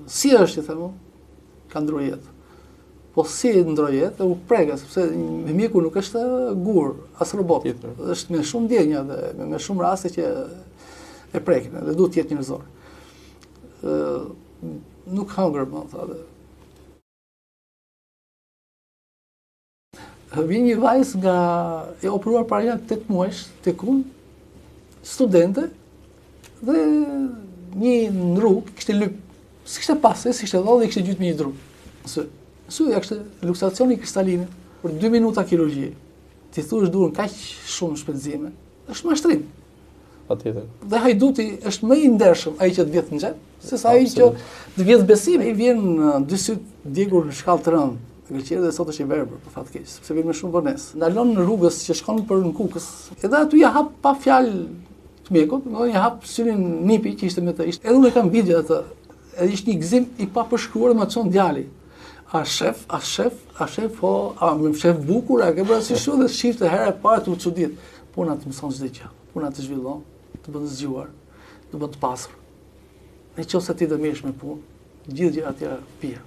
si është, i themu, ka ndroj jetë. Po si ndroj jetë, u prega, sepse mjeku nuk është gur, as robot. Është me shumë ndjenja dhe me shumë raste që e prekin, dhe duhet të jetë njerëzor. Nuk hangër, më thade. Vjen një vajzë nga e operuar para 8 muajsh tek unë, studente, dhe një në rrugë, kishte lyp, s'kishte pasë, s'kishte dhallë dhe kishte gjytë me një drum. Syja kishte luksacioni kristaline për 2 minuta kirurgji. Ti thuash durën kaq shumë shpenzime. Është mashtrim. Patjetër. Dhe hajduti është më i ndershëm ai që të vjet në xhep, sesa ai që të vjet besim. Ai vjen dy syt djegur në shkallë të rëndë. Gërqerë dhe sot është i verbër, për fat keq, sepse vjen me shumë vonesë. Ndalon në rrugës që shkon për në Kukës. Edhe aty ja hap pa fjalë të mjekut, do ja hap syrin nipi që ishte me të. Edhe unë kam video atë. Edhe ishte një gëzim i papërshkruar me çon djali. A shef, po, a më shef bukur, a ke parasysh shu dhe shifte herë e parë të u çudit. Puna të mëson çdo gjë. Puna të zhvillon, të bën të zgjuar, të bën të pasur. Nëse ti do mirësh me punë, gjithë gjërat tjera pija.